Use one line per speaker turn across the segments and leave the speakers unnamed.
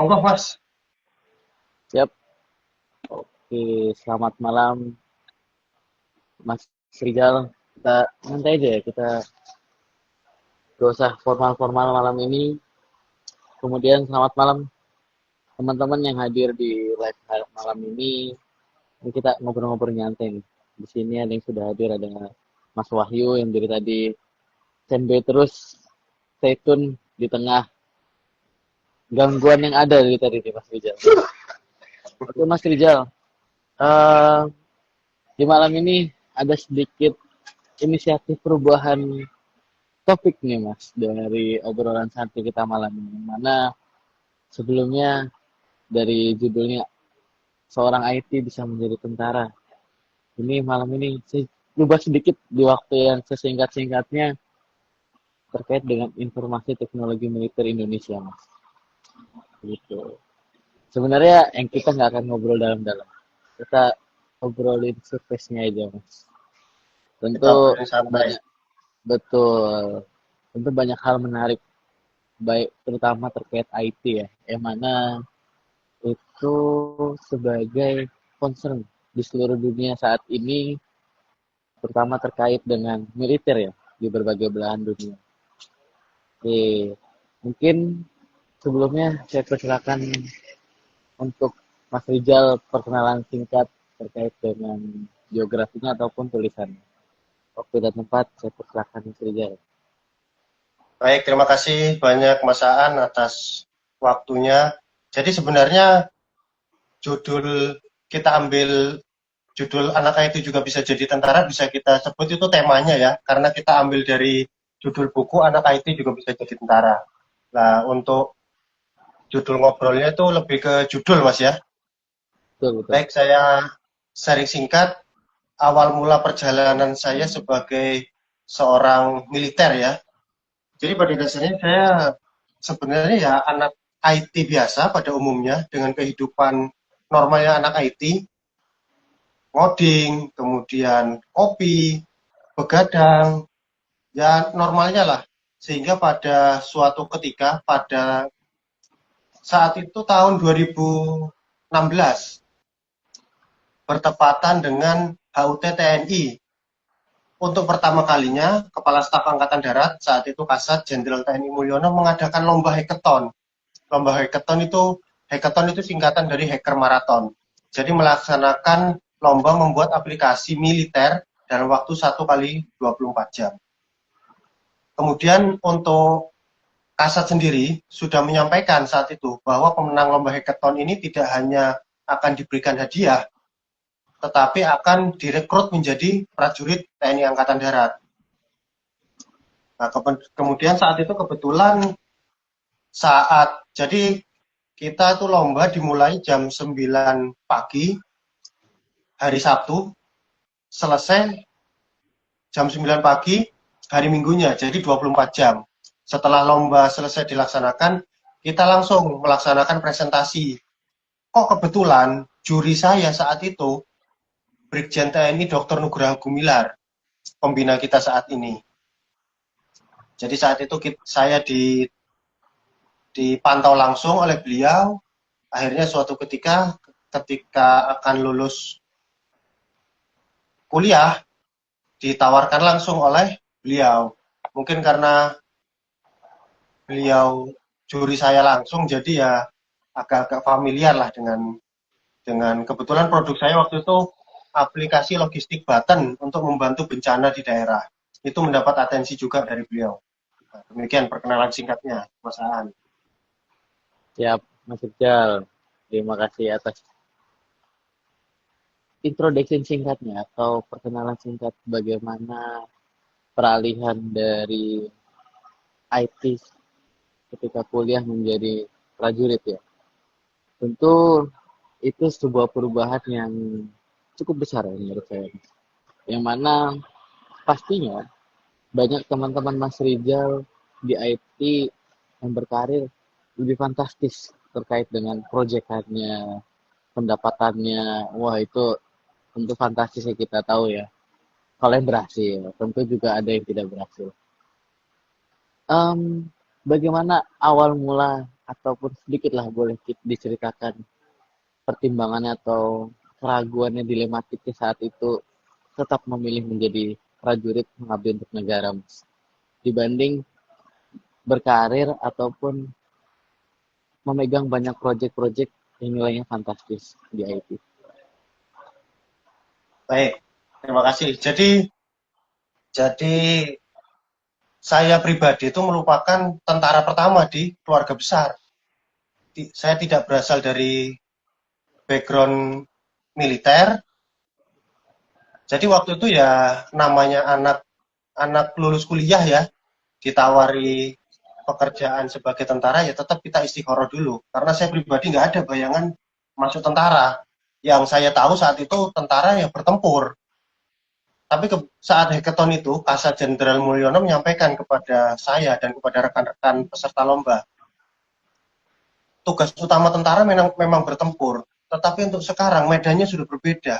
Monggo Mas.
Siap. Oke, selamat malam Mas Rizal. Kita santai aja ya, kita gak usah formal-formal malam ini. Kemudian selamat malam teman-teman yang hadir di live malam ini. Ini kita ngobrol-ngobrol nyantai nih. Di sini ada yang sudah hadir, ada Mas Wahyu yang dari tadi standby terus, stay tune di tengah gangguan yang ada dari tadi nih Mas Rizal. Oke Mas Rizal, eh, di malam ini ada sedikit inisiatif perubahan topik nih Mas dari obrolan santai kita malam ini. Mana sebelumnya dari judulnya seorang IT bisa menjadi tentara. Ini malam ini saya ubah sedikit di waktu yang sesingkat-singkatnya terkait dengan informasi teknologi militer Indonesia Mas. Gitu. Sebenarnya yang kita nggak akan ngobrol dalam-dalam. Kita ngobrolin surface-nya aja Mas.
Kita
Tentu
obrolin santai.
banyak betul. Tentu banyak hal menarik baik terutama terkait IT ya, yang mana itu sebagai concern di seluruh dunia saat ini, terutama terkait dengan militer ya, di berbagai belahan dunia. Oke, mungkin sebelumnya saya persilakan untuk Mas Rizal perkenalan singkat terkait dengan biografinya ataupun tulisannya. Waktu dan tempat saya persilakan Mas Rizal.
Baik, terima kasih banyak Mas Aan atas waktunya. Jadi sebenarnya judul kita ambil judul anak IT juga bisa jadi tentara, bisa kita sebut itu temanya ya, karena kita ambil dari judul buku anak IT juga bisa jadi tentara. Nah, untuk judul ngobrolnya itu lebih ke judul Mas ya.
Betul, betul.
Baik, saya sharing singkat awal mula perjalanan saya sebagai seorang militer ya. Jadi pada dasarnya saya sebenarnya ya anak IT biasa pada umumnya dengan kehidupan normalnya anak IT, ngoding, kemudian kopi, begadang, ya normalnya lah. Sehingga pada suatu ketika pada saat itu tahun 2016 bertepatan dengan HUT TNI. Untuk pertama kalinya, Kepala Staf Angkatan Darat saat itu Kasat Jenderal TNI Mulyono mengadakan lomba hackathon. Lomba hackathon itu singkatan dari hacker marathon. Jadi melaksanakan lomba membuat aplikasi militer dalam waktu 1 kali 24 jam. Kemudian untuk Kasat sendiri sudah menyampaikan saat itu bahwa pemenang lomba hackathon ini tidak hanya akan diberikan hadiah, tetapi akan direkrut menjadi prajurit TNI Angkatan Darat. Nah, kemudian saat itu kebetulan jadi kita tuh lomba dimulai jam 9 pagi hari Sabtu, selesai jam 9 pagi hari Minggunya, jadi 24 jam. Setelah lomba selesai dilaksanakan, kita langsung melaksanakan presentasi. Kok kebetulan juri saya saat itu Brigjen TNI Dr. Nugraha Gumilar, pembina kita saat ini. Jadi saat itu saya dipantau langsung oleh beliau. Akhirnya suatu ketika akan lulus kuliah, ditawarkan langsung oleh beliau. Mungkin karena beliau juri saya langsung, jadi ya agak-agak familiar lah dengan kebetulan produk saya waktu itu aplikasi logistik Button untuk membantu bencana di daerah. Itu mendapat atensi juga dari beliau. Nah, demikian perkenalan singkatnya, Mas Aan.
Siap, Mas Rizal. Terima kasih atas introduction singkatnya atau perkenalan singkat bagaimana peralihan dari IT ketika kuliah menjadi prajurit ya. Tentu itu sebuah perubahan yang cukup besar ya menurut saya. Yang mana pastinya banyak teman-teman Mas Rizal di IT yang berkarir lebih fantastis terkait dengan proyekannya, pendapatannya. Wah itu tentu fantastis yang kita tahu ya. Kalau yang berhasil, tentu juga ada yang tidak berhasil. Em, Bagaimana awal mula ataupun sedikit lah boleh diceritakan pertimbangannya atau keraguannya dilematiknya saat itu tetap memilih menjadi prajurit mengabdi untuk negara, Mas, dibanding berkarir ataupun memegang banyak proyek-proyek yang nilainya fantastis di IT.
Baik, terima kasih. Jadi saya pribadi itu merupakan tentara pertama di keluarga besar. Saya tidak berasal dari background militer. Jadi waktu itu ya namanya anak lulus kuliah ya, ditawari pekerjaan sebagai tentara ya tetap kita istikharah dulu. Karena saya pribadi nggak ada bayangan masuk tentara. Yang saya tahu saat itu tentara yang bertempur. Tapi saat hackathon itu, Kasat Jenderal Mulyono menyampaikan kepada saya dan kepada rekan-rekan peserta lomba, tugas utama tentara memang bertempur, tetapi untuk sekarang medannya sudah berbeda.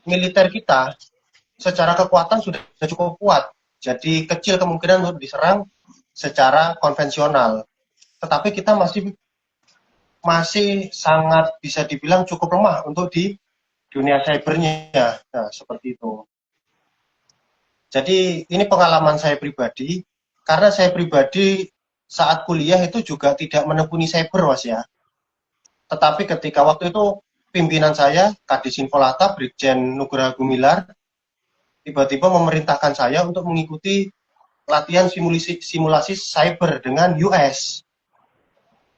Militer kita secara kekuatan sudah cukup kuat, jadi kecil kemungkinan untuk diserang secara konvensional. Tetapi kita masih sangat bisa dibilang cukup lemah untuk di dunia cybernya. Nah, seperti itu. Jadi ini pengalaman saya pribadi, karena saya pribadi saat kuliah itu juga tidak menekuni cyber, Mas ya. Tetapi ketika waktu itu pimpinan saya, Kadis Infolata, Brigjen Nugraha Gumilar, tiba-tiba memerintahkan saya untuk mengikuti latihan simulasi cyber dengan US.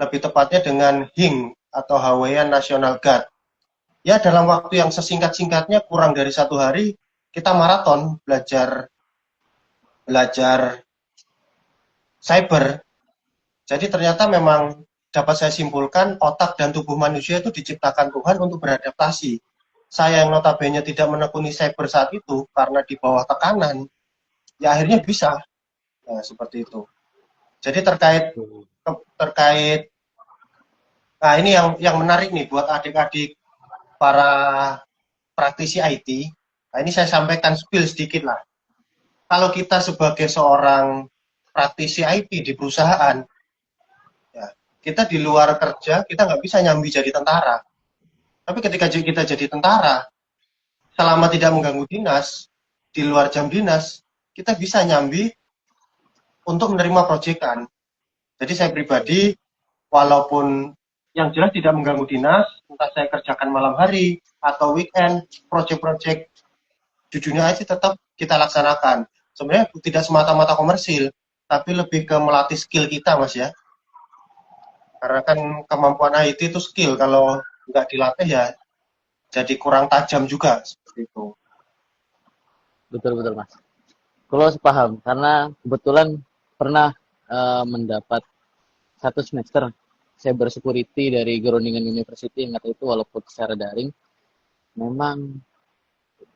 Lebih tepatnya dengan HING atau Hawaiian National Guard. Ya dalam waktu yang sesingkat-singkatnya kurang dari 1 hari kita maraton belajar cyber. Jadi ternyata memang dapat saya simpulkan otak dan tubuh manusia itu diciptakan Tuhan untuk beradaptasi. Saya yang notabene tidak menekuni cyber saat itu karena di bawah tekanan, ya akhirnya bisa. Nah, seperti itu. Jadi terkait nah ini yang menarik nih buat adik-adik para praktisi IT. Nah, ini saya sampaikan spill sedikit lah. Kalau kita sebagai seorang praktisi IT di perusahaan, ya, kita di luar kerja, kita nggak bisa nyambi jadi tentara. Tapi ketika kita jadi tentara, selama tidak mengganggu dinas, di luar jam dinas, kita bisa nyambi untuk menerima proyekan. Jadi saya pribadi, walaupun yang jelas tidak mengganggu dinas, entah saya kerjakan malam hari atau weekend, proyek-proyek jujurnya aja tetap kita laksanakan. Sebenarnya tidak semata-mata komersil, tapi lebih ke melatih skill kita, Mas ya. Karena kan kemampuan IT itu skill, kalau nggak dilatih ya jadi kurang tajam juga seperti itu.
Betul-betul, Mas. Kalau sepaham, karena kebetulan pernah mendapat satu semester cyber security dari Groningen University yang kata itu walaupun secara daring, memang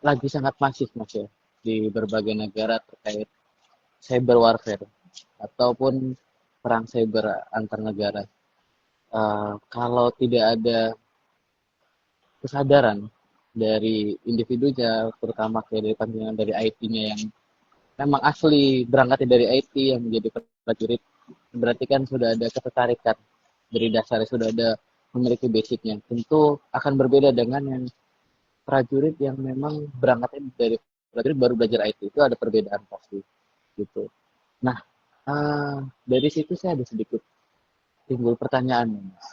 lagi sangat masif, Mas ya, di berbagai negara terkait cyber warfare ataupun perang cyber antar negara. Kalau tidak ada kesadaran dari individunya, terutama kayak dari pandangan dari IT-nya yang memang asli berangkatnya dari IT yang menjadi prajurit, berarti kan sudah ada ketertarikan dari dasarnya, sudah ada memiliki basicnya. Tentu akan berbeda dengan yang prajurit yang memang berangkatnya dari prajurit baru belajar IT, itu ada perbedaan pasti gitu. Nah, dari situ saya ada sedikit timbul pertanyaan, Mas.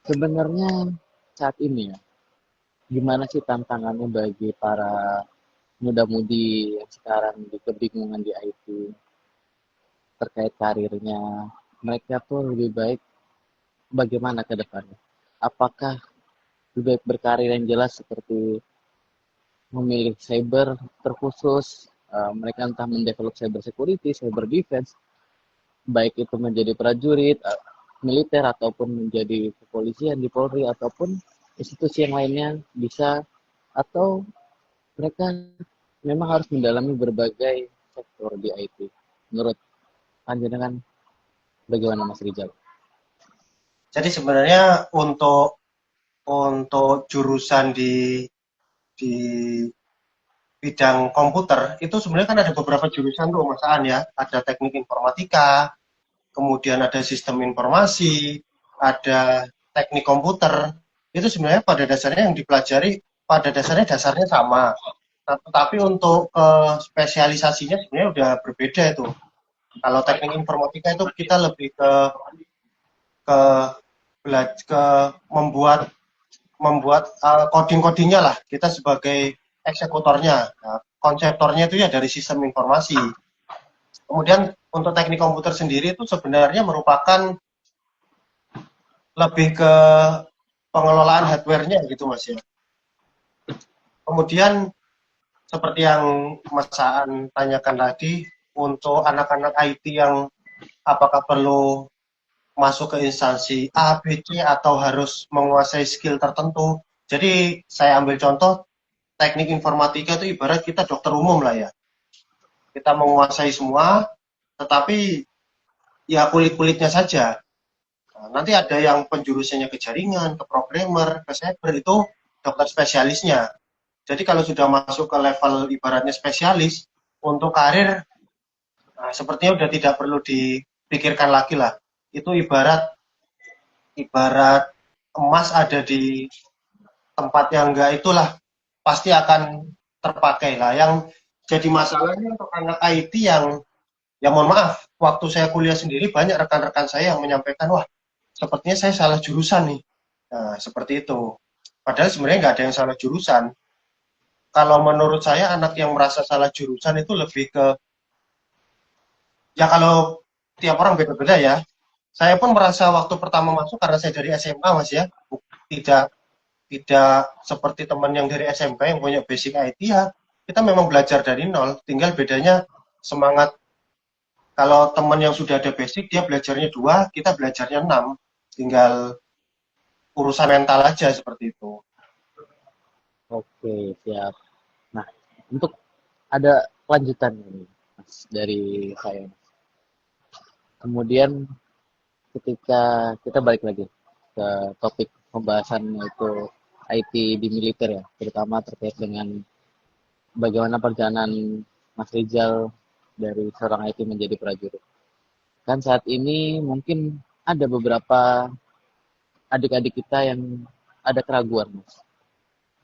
Sebenarnya saat ini ya, gimana sih tantangannya bagi para muda-mudi yang sekarang di kebingungan di IT terkait karirnya? Mereka tuh lebih baik bagaimana ke depannya? Apakah lebih baik berkarir yang jelas seperti memilih cyber terkhusus, mereka entah mendevelop cyber security, cyber defense, baik itu menjadi prajurit, militer, ataupun menjadi kepolisian di Polri, ataupun institusi yang lainnya bisa, atau mereka memang harus mendalami berbagai sektor di IT. Menurut panjenengan bagaimana, Mas Rizal?
Jadi sebenarnya untuk jurusan di bidang komputer itu sebenarnya kan ada beberapa jurusan tuh Mas Aan ya. Ada teknik informatika, kemudian ada sistem informasi, ada teknik komputer, itu sebenarnya pada dasarnya yang dipelajari pada dasarnya sama. Nah, tetapi untuk spesialisasinya sebenarnya udah berbeda itu. Kalau teknik informatika itu kita lebih ke ke membuat membuat coding-codingnya lah. Kita sebagai eksekutornya. Nah, konseptornya itu ya dari sistem informasi. Kemudian untuk teknik komputer sendiri itu sebenarnya merupakan lebih ke pengelolaan hardware-nya gitu Mas ya. Kemudian seperti yang Mas Aan tanyakan tadi, untuk anak-anak IT yang apakah perlu masuk ke instansi A, B, C atau harus menguasai skill tertentu. Jadi saya ambil contoh teknik informatika itu ibarat kita dokter umum lah ya. Kita menguasai semua, tetapi ya kulit-kulitnya saja. Nah, nanti ada yang penjurusannya ke jaringan, ke programmer, ke cyber itu dokter spesialisnya. Jadi kalau sudah masuk ke level ibaratnya spesialis, untuk karir nah, sepertinya udah tidak perlu dipikirkan lagi lah. Itu ibarat ibarat emas ada di tempat yang enggak itulah pasti akan terpakai lah. Yang jadi masalahnya untuk anak IT yang ya mohon maaf, waktu saya kuliah sendiri banyak rekan-rekan saya yang menyampaikan, wah sepertinya saya salah jurusan nih. Nah, seperti itu. Padahal sebenarnya nggak ada yang salah jurusan. Kalau menurut saya anak yang merasa salah jurusan itu lebih ke, ya kalau tiap orang beda-beda ya. Saya pun merasa waktu pertama masuk karena saya dari SMA Mas ya, tidak tidak seperti teman yang dari SMP yang punya basic IT ya. Kita memang belajar dari nol, tinggal bedanya semangat. Kalau teman yang sudah ada basic dia belajarnya 2, kita belajarnya 6. Tinggal urusan mental aja seperti itu.
Oke, siap. Nah, untuk ada lanjutan ini, Mas, dari saya. Kemudian ketika kita balik lagi ke topik pembahasan itu IT di militer ya, terutama terkait dengan bagaimana perjalanan Mas Rizal dari seorang IT menjadi prajurit. Kan saat ini mungkin ada beberapa adik-adik kita yang ada keraguan, Mas.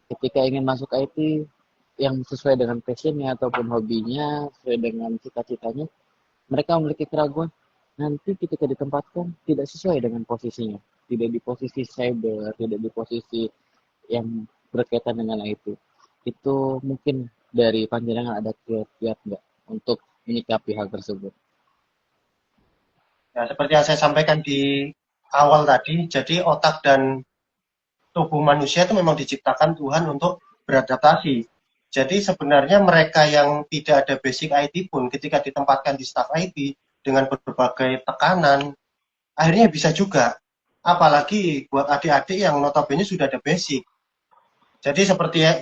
Ketika ingin masuk IT yang sesuai dengan passionnya ataupun hobinya, sesuai dengan cita-citanya, mereka memiliki keraguan. Nanti ketika ditempatkan tidak sesuai dengan posisinya, tidak di posisi cyber, tidak di posisi yang berkaitan dengan IT. Itu mungkin dari panjenengan ada kiat-kiat nggak untuk menyikapi hal tersebut?
Ya, seperti yang saya sampaikan di awal tadi, jadi otak dan tubuh manusia itu memang diciptakan Tuhan untuk beradaptasi. Jadi sebenarnya mereka yang tidak ada basic IT pun ketika ditempatkan di staff IT dengan berbagai tekanan, akhirnya bisa juga. Apalagi buat adik-adik yang notabene sudah ada basic. Jadi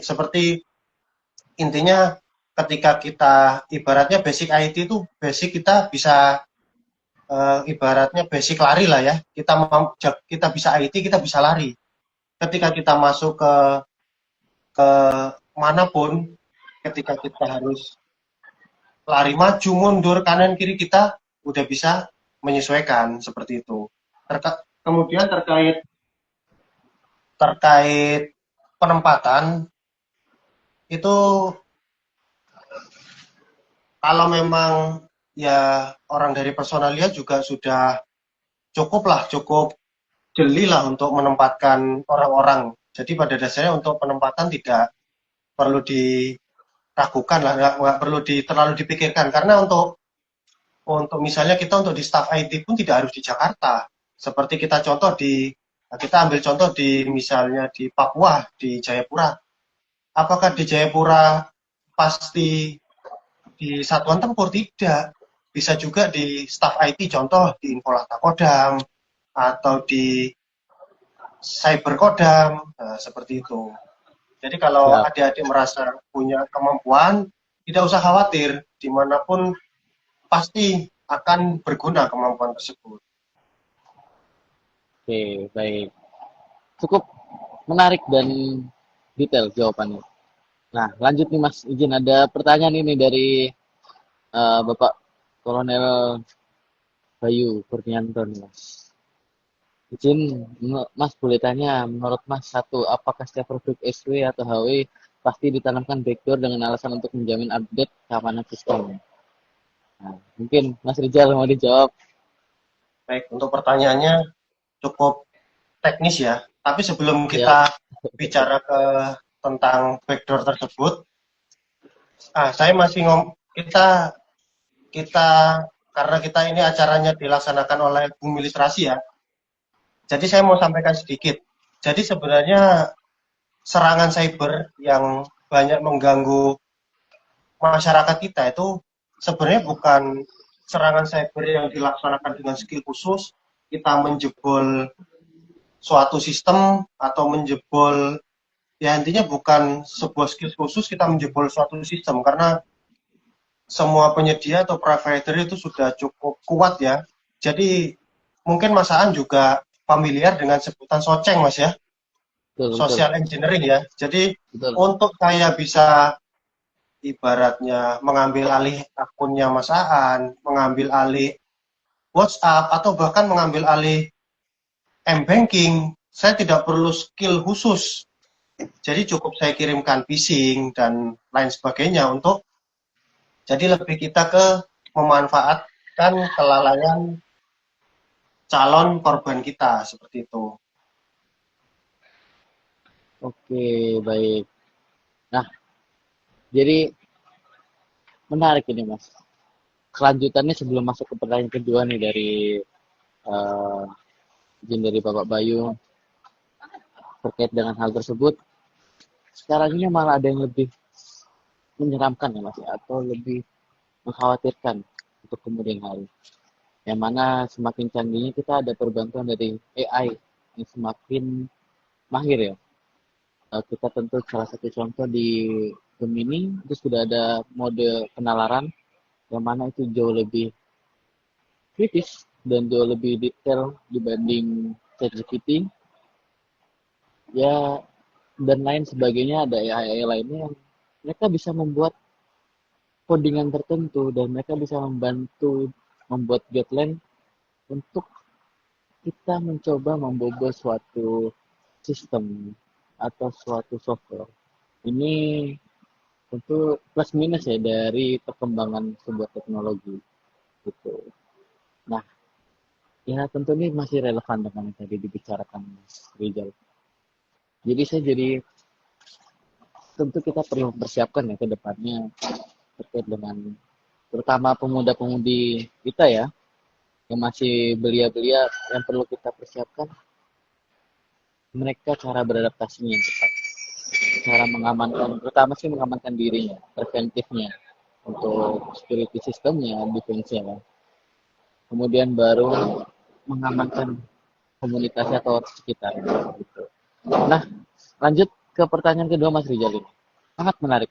seperti intinya ketika kita ibaratnya basic IT itu basic kita bisa ibaratnya basic lari lah ya. Kita bisa IT, kita bisa lari. Ketika kita masuk ke manapun, ketika kita harus lari maju mundur kanan kiri kita udah bisa menyesuaikan seperti itu. Kemudian terkait terkait penempatan itu kalau memang ya orang dari personalia juga sudah cukup jeli lah untuk menempatkan orang-orang. Jadi pada dasarnya untuk penempatan tidak perlu diragukan lah, nggak perlu terlalu dipikirkan karena untuk misalnya kita untuk di staff IT pun tidak harus di Jakarta. Seperti kita ambil contoh di misalnya di Papua, di Jayapura. Apakah di Jayapura pasti di satuan tempur? Tidak. Bisa juga di staff IT, contoh di Infolata Kodam atau di Cyber Kodam, nah, seperti itu. Jadi kalau
Siap.
adik-adik merasa punya kemampuan, tidak usah khawatir, dimanapun pasti akan berguna kemampuan tersebut.
Oke, baik. Cukup menarik dan detail jawabannya. Nah, lanjut nih Mas, izin ada pertanyaan ini dari Bapak Kolonel Bayu Kurnianto nih, Mas. Izin, Mas boleh tanya, menurut Mas satu, apakah setiap produk SW atau HW pasti ditanamkan backdoor dengan alasan untuk menjamin update keamanan sistem? Nah, mungkin Mas Rizal mau dijawab.
Baik, untuk pertanyaannya cukup teknis ya. Tapi sebelum
Siap,
kita bicara ke tentang backdoor tersebut, saya masih kita kita karena kita ini acaranya dilaksanakan oleh Bumi Literasi ya. Jadi saya mau sampaikan sedikit. Jadi sebenarnya serangan cyber yang banyak mengganggu masyarakat kita itu sebenarnya bukan serangan cyber yang dilaksanakan dengan skill khusus, kita menjebol suatu sistem atau menjebol, ya intinya bukan sebuah skill khusus kita menjebol suatu sistem karena semua penyedia atau provider itu sudah cukup kuat ya. Jadi mungkin Mas Aan juga familiar dengan sebutan SOCENG Mas ya,
betul, betul,
social engineering ya. Jadi
betul.
untuk saya bisa ibaratnya mengambil alih akunnya Mas Aan, mengambil alih WhatsApp atau bahkan mengambil alih M-banking, saya tidak perlu skill khusus. Jadi cukup saya kirimkan phishing dan lain sebagainya untuk jadi lebih kita ke memanfaatkan kelalaian calon korban kita seperti itu.
Oke, baik. Nah, jadi menarik ini, Mas. Kelanjutannya sebelum masuk ke pertanyaan kedua nih dari eh, izin dari Bapak Bayu terkait dengan hal tersebut, sekarang ini malah ada yang lebih menyeramkan ya Mas ya, atau lebih mengkhawatirkan untuk kemudian hari. Yang mana semakin canggihnya kita ada perbantuan dari AI yang semakin mahir ya. Kita tentu salah satu contoh di Gemini itu sudah ada mode penalaran yang mana itu jauh lebih kritis dan jauh lebih detail dibanding ChatGPT ya, dan lain sebagainya. Ada AI lainnya yang mereka bisa membuat codingan tertentu dan mereka bisa membantu membuat guideline untuk kita mencoba membobol suatu sistem atau suatu software. Ini tentu plus minus ya dari perkembangan sebuah teknologi gitu. Nah, ya tentu ini masih relevan dengan yang tadi dibicarakan Mas Rizal. Jadi tentu kita perlu mempersiapkan ya ke depannya terkait dengan terutama pemuda-pemudi kita ya yang masih belia-belia, yang perlu kita persiapkan mereka cara beradaptasinya yang tepat, cara mengamankan, terutama sih mengamankan dirinya, preventifnya untuk security sistemnya, defense-nya, kemudian baru mengamankan komunitasnya atau sekitar gitu. Nah, lanjut ke pertanyaan kedua Mas Rizal ini. Sangat menarik.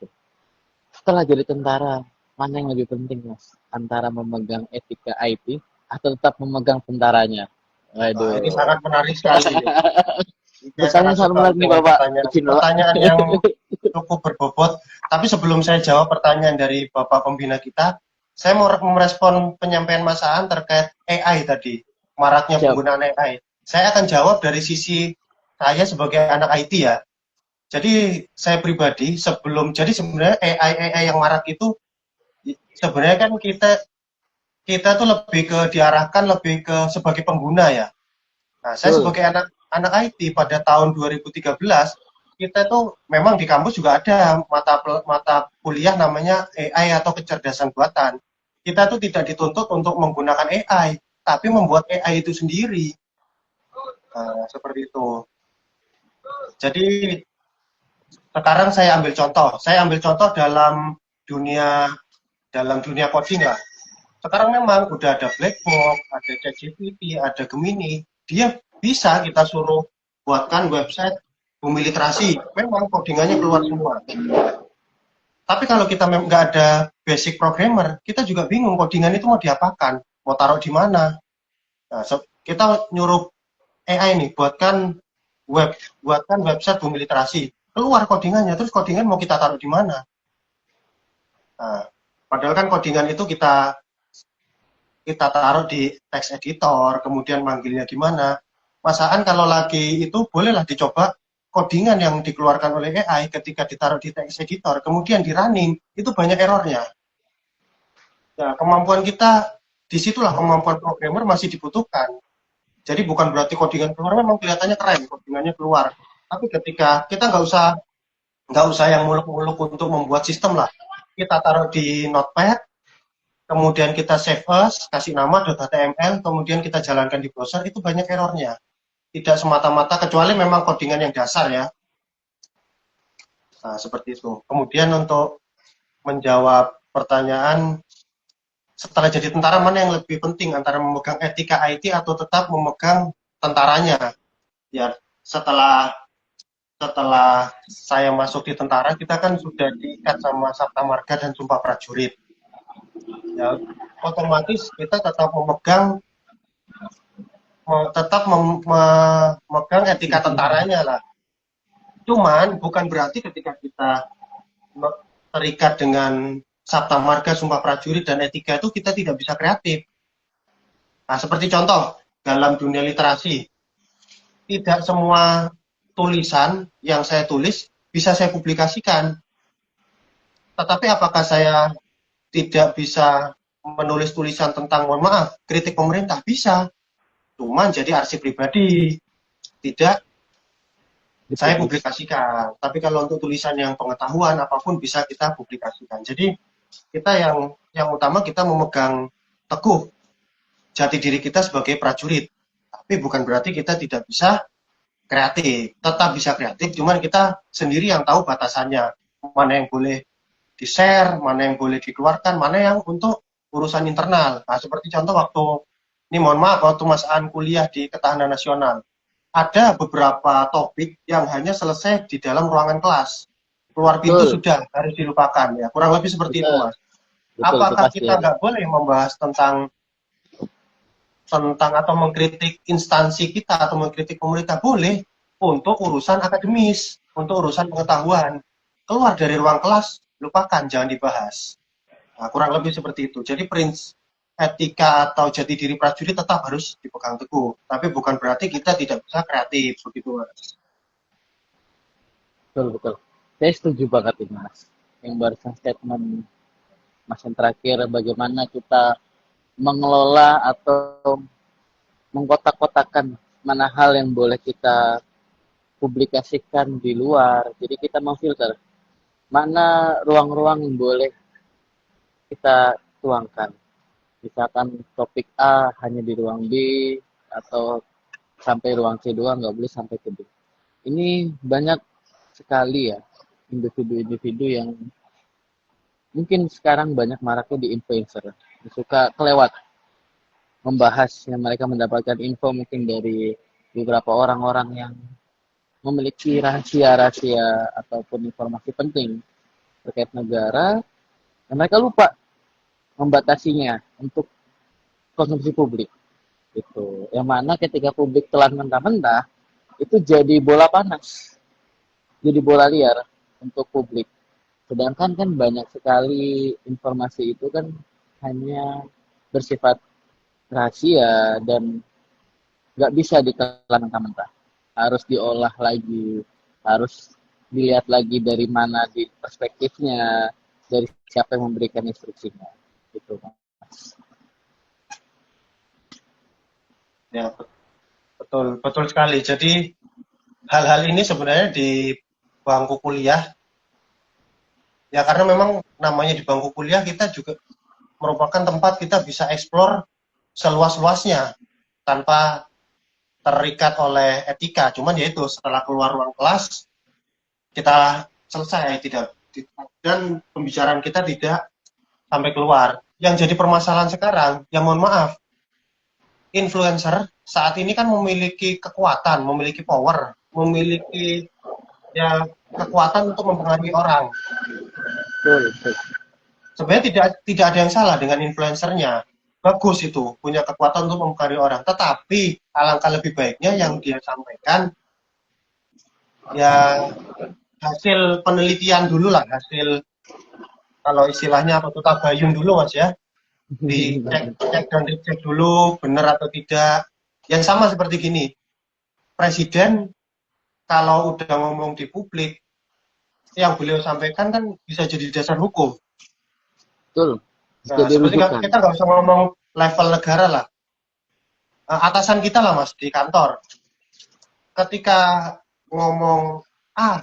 Setelah jadi tentara, mana yang lebih penting Mas? Antara memegang etika IT atau tetap memegang tentaranya?
Nah, ini
Waduh.
sangat menarik sekali ini. Saya
Pertanyaan
sangat
sangat
suka
menarik nih
dengan
Bapak.
pertanyaan
Izin Bapak.
pertanyaan yang cukup berbobot. Tapi sebelum saya jawab pertanyaan dari Bapak Pembina kita, saya mau merespon penyampaian Mas Aan terkait AI tadi, maraknya
Siap.
penggunaan AI. Saya akan jawab dari sisi saya sebagai anak IT ya. Jadi saya pribadi jadi sebenarnya AI yang marak itu sebenarnya kan kita tuh lebih ke diarahkan lebih ke sebagai pengguna ya. Nah, saya
Betul.
sebagai anak anak IT pada tahun 2013 kita tuh memang di kampus juga ada mata kuliah namanya AI atau kecerdasan buatan. Kita tuh tidak dituntut untuk menggunakan AI, tapi membuat AI itu sendiri. Nah, seperti itu. Jadi sekarang saya ambil contoh dunia dalam dunia coding lah. Sekarang memang udah ada Blackbox, ada ChatGPT, ada Gemini. Dia bisa kita suruh buatkan website Bumi Literasi. Memang codingannya keluar semua. Tapi kalau kita nggak ada basic programmer, kita juga bingung codingan itu mau diapakan, mau taruh di mana. Nah, kita nyuruh AI nih, buatkan website Bumi Literasi. Keluar codingannya, terus codingan mau kita taruh di mana? Nah, padahal kan codingan itu kita kita taruh di text editor, kemudian manggilnya gimana. Masaan kalau lagi itu bolehlah dicoba codingan yang dikeluarkan oleh AI ketika ditaruh di text editor, kemudian di running, itu banyak errornya. Nah, kemampuan kita, disitulah kemampuan programmer masih dibutuhkan. Jadi bukan berarti codingan keluar memang kelihatannya keren, codingannya keluar. Tapi ketika kita nggak usah yang muluk-muluk untuk membuat sistem lah. Kita taruh di Notepad, kemudian kita save as, kasih nama .html, kemudian kita jalankan di browser, itu banyak errornya. Tidak semata-mata, kecuali memang codingan yang dasar ya. Nah, seperti itu. Kemudian untuk menjawab pertanyaan, setelah jadi tentara mana yang lebih penting antara memegang etika IT atau tetap memegang tentaranya? Ya, setelah saya masuk di tentara, kita kan sudah diikat sama Sabta Marga dan Sumpah Prajurit. Ya, otomatis kita tetap memegang etika tentaranya lah. Cuman bukan berarti ketika kita terikat dengan Sabta Marga, Sumpah Prajurit, dan etika itu kita tidak bisa kreatif. Nah, seperti contoh, dalam dunia literasi, tidak semua tulisan yang saya tulis bisa saya publikasikan. Tetapi apakah saya tidak bisa menulis tulisan tentang, mohon maaf, kritik pemerintah? Bisa. Cuman jadi arsip pribadi. Tidak saya publikasikan. Tapi kalau untuk tulisan yang pengetahuan, apapun bisa kita publikasikan. Jadi kita yang utama kita memegang teguh jati diri kita sebagai prajurit. Tapi bukan berarti kita tidak bisa kreatif. Tetap bisa kreatif, cuman kita sendiri yang tahu batasannya. Mana yang boleh di-share, mana yang boleh dikeluarkan, mana yang untuk urusan internal. Nah, seperti contoh waktu, ini mohon maaf, waktu Mas An kuliah di Ketahanan Nasional, ada beberapa topik yang hanya selesai di dalam ruangan kelas. Keluar pintu sudah harus dilupakan ya. Kurang lebih seperti itu, Mas. Apakah kita nggak boleh membahas tentang atau mengkritik instansi kita atau mengkritik pemerintah? Boleh, untuk urusan akademis, untuk urusan pengetahuan. Keluar dari ruang kelas, lupakan, jangan dibahas. Nah, kurang lebih seperti itu. Jadi prinsip etika atau jati diri prajurit tetap harus dipegang teguh. Tapi bukan berarti kita tidak bisa kreatif, begitu, Mas.
Betul, betul. Saya setuju banget ini, Mas. Yang barusan statement Mas yang terakhir, bagaimana kita mengelola atau mengkotak-kotakan mana hal yang boleh kita publikasikan di luar. Jadi kita memfilter mana ruang-ruang yang boleh kita tuangkan. Misalkan topik A hanya di ruang B, atau sampai ruang C2, nggak boleh sampai ke B. Ini banyak sekali ya individu-individu yang mungkin sekarang banyak maraknya di influencer. Suka kelewat membahas yang mereka mendapatkan info mungkin dari beberapa orang-orang yang memiliki rahasia-rahasia ataupun informasi penting terkait negara, dan mereka lupa membatasinya untuk konsumsi publik. Itu yang mana ketika publik telan mentah-mentah, itu jadi bola panas, jadi bola liar untuk publik. Sedangkan kan banyak sekali informasi itu kan hanya bersifat rahasia dan nggak bisa ditelan mentah-mentah. Harus diolah lagi, harus dilihat lagi dari mana di perspektifnya, dari siapa yang memberikan instruksinya. Gitu, Mas.
Ya, betul sekali. Jadi hal-hal ini sebenarnya di bangku kuliah, ya karena memang namanya di bangku kuliah kita juga merupakan tempat kita bisa eksplor seluas-luasnya tanpa terikat oleh etika. Cuman yaitu setelah keluar ruang kelas kita selesai, dan pembicaraan kita tidak sampai keluar. Yang jadi permasalahan sekarang, ya mohon maaf, influencer saat ini kan memiliki kekuatan, memiliki power, memiliki ya kekuatan untuk mempengaruhi orang.
Betul.
Sebenarnya tidak ada yang salah dengan influencernya. Bagus itu, punya kekuatan untuk mempengaruhi orang. Tetapi alangkah lebih baiknya yang dia sampaikan ya hasil penelitian dulu lah, hasil, kalau istilahnya apa tuh, tabayun dulu, Mas ya. dicek cek dan dicek dulu benar atau tidak. Yang sama seperti gini, presiden kalau udah ngomong di publik, yang beliau sampaikan kan bisa jadi dasar hukum.
Betul.
Nah,
Jadi
seperti
rujukan.
kita nggak usah ngomong level negara lah. Atasan kita lah mas di kantor. Ketika ngomong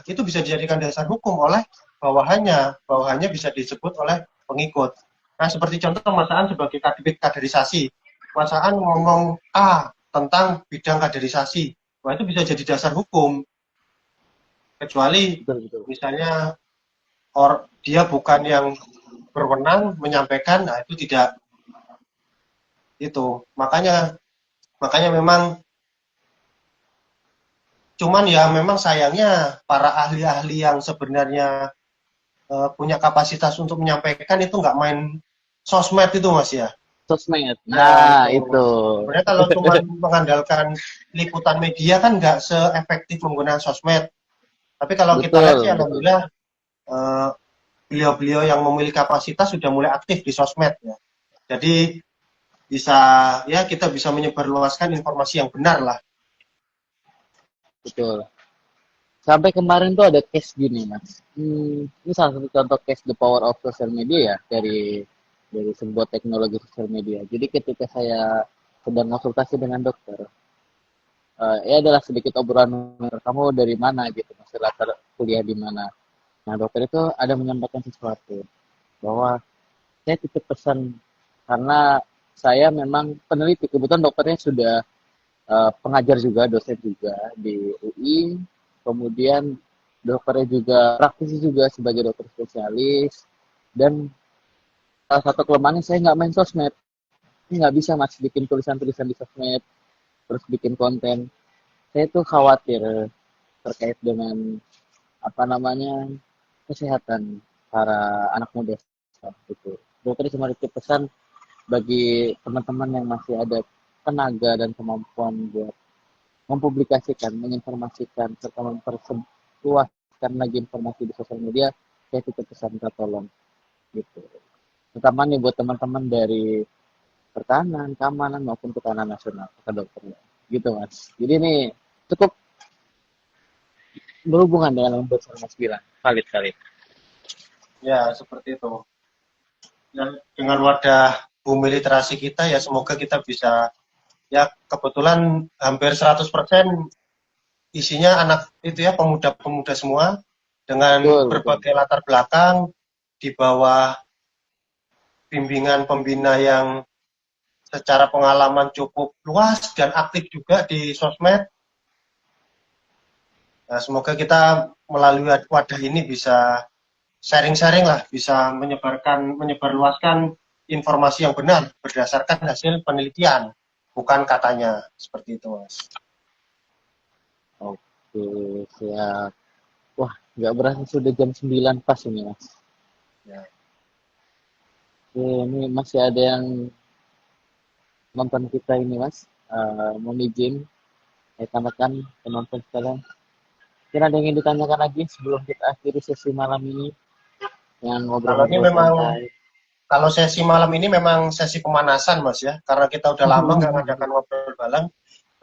itu bisa dijadikan dasar hukum oleh bawahannya bisa disebut oleh pengikut. Nah seperti contoh Masaan sebagai kadebit kaderisasi, Masaan ngomong tentang bidang kaderisasi, wah itu bisa jadi dasar hukum, kecuali
Betul, betul.
misalnya dia bukan yang berwenang menyampaikan, nah itu tidak itu. Makanya memang cuman ya memang sayangnya para ahli-ahli yang sebenarnya punya kapasitas untuk menyampaikan itu nggak main sosmed itu mas ya.
Sosmed.
Nah
Nah,
itu
itu.
sebenarnya kalau cuma mengandalkan liputan media kan nggak seefektif menggunakan sosmed. Tapi kalau kita lihat sih
Betul, betul.
alhamdulillah eh, beliau-beliau yang memiliki kapasitas sudah mulai aktif di sosmed ya. Jadi bisa kita bisa menyebarluaskan informasi yang benar lah.
Betul. Sampai kemarin tuh ada case gini, Mas. Ini salah satu contoh case the power of social media ya dari sebuah teknologi sosial media. Jadi ketika saya sedang konsultasi dengan dokter, ya adalah sedikit obrolan kamu dari mana gitu, masih latar kuliah di mana. Nah dokter itu ada menyampaikan sesuatu bahwa saya titip pesan karena saya memang peneliti, kebetulan dokternya sudah pengajar juga, dosen juga di UI, kemudian dokternya juga praktisi juga sebagai dokter spesialis, dan salah satu kelemahannya saya nggak main sosmed, ini nggak bisa mas bikin tulisan-tulisan di sosmed, terus bikin konten. Saya tuh khawatir terkait dengan apa namanya kesehatan para anak muda gitu. Dokter cuma titip pesan bagi teman-teman yang masih ada tenaga dan kemampuan buat mempublikasikan, menginformasikan, serta memperluaskan lagi informasi di sosial media, saya titip pesan minta tolong gitu. Terutama nih buat teman-teman dari pertahanan, keamanan maupun ketahanan nasional, kata dokternya. Gitu mas. Jadi ini cukup berhubungan dengan yang besar mas bilang. Valid, valid.
Ya seperti itu. Dan dengan wadah bumi literasi kita ya semoga kita bisa ya kebetulan hampir 100% isinya anak itu ya pemuda-pemuda semua dengan
Betul, betul.
berbagai latar belakang di bawah bimbingan pembina yang secara pengalaman cukup luas dan aktif juga di sosmed. Nah, semoga kita melalui wadah ini bisa sharing-sharing lah, bisa menyebarluaskan informasi yang benar berdasarkan hasil penelitian, bukan katanya seperti itu, Mas.
Oke, siap. Wah, nggak berasa sudah jam 9 pas ini, Mas.
Ya.
Oke, ini masih ada yang nonton kita ini, Mas. Mohon izin, saya tambahkan penonton sekalian. Kira ada yang ingin ditanyakan lagi sebelum kita akhiri sesi malam ini yang
Kalau ini
ngobrol-ngobrol
memang
santai.
kalau sesi malam ini memang sesi pemanasan, Mas ya, karena kita udah lama nggak ngadakan ngobrol bareng.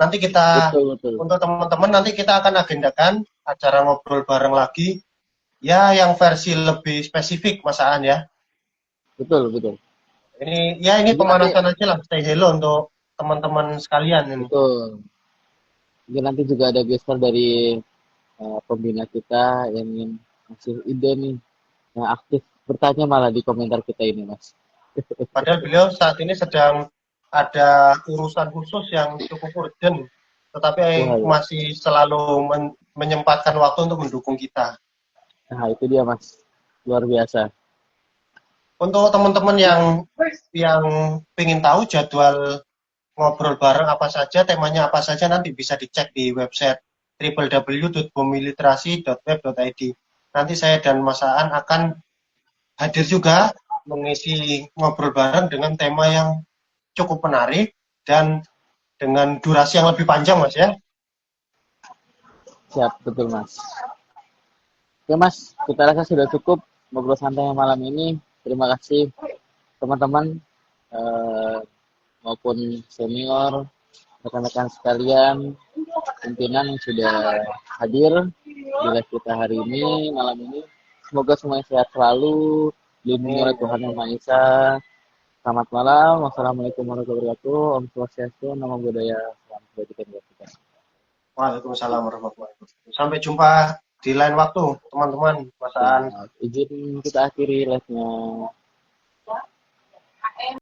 Nanti kita
Betul, betul.
untuk teman-teman nanti kita akan agendakan acara ngobrol bareng lagi ya yang versi lebih spesifik Mas Aan ya.
Betul, betul.
Ini
Mungkin nanti,
pemanasan aja lah, stay hello untuk teman-teman sekalian ini.
betul. Mungkin nanti juga ada gestar dari pembina kita yang ingin ngasih ide nih, yang aktif bertanya malah di komentar kita ini, Mas.
Padahal beliau saat ini sedang ada urusan khusus yang cukup urgent,
Wah,
tetapi
ya.
masih selalu menyempatkan waktu untuk mendukung kita.
Nah, itu dia, Mas. Luar biasa.
Untuk teman-teman yang ingin tahu jadwal ngobrol bareng apa saja, temanya apa saja nanti bisa dicek di website www.bumiliterasi.web.id. Nanti saya dan Mas Aan akan hadir juga mengisi ngobrol bareng dengan tema yang cukup menarik dan dengan durasi yang lebih panjang, Mas ya.
Siap, betul, Mas. Oke, Mas. Kita rasa sudah cukup ngobrol santai malam ini. Terima kasih, teman-teman. eh, maupun senior, rekan-rekan sekalian, pimpinan yang sudah hadir di live kita hari ini, malam ini. Semoga semuanya sehat selalu, dilindungi oleh
Amin.
Tuhan Yang Maha Esa. Selamat malam, wassalamualaikum warahmatullahi wabarakatuh, Om Swastiastu, Namo Buddhaya, salam kebajikan buat kita.
Waalaikumsalam warahmatullahi wabarakatuh. Sampai jumpa di lain waktu, teman-teman. Mas Aan.
Izin kita akhiri live-nya.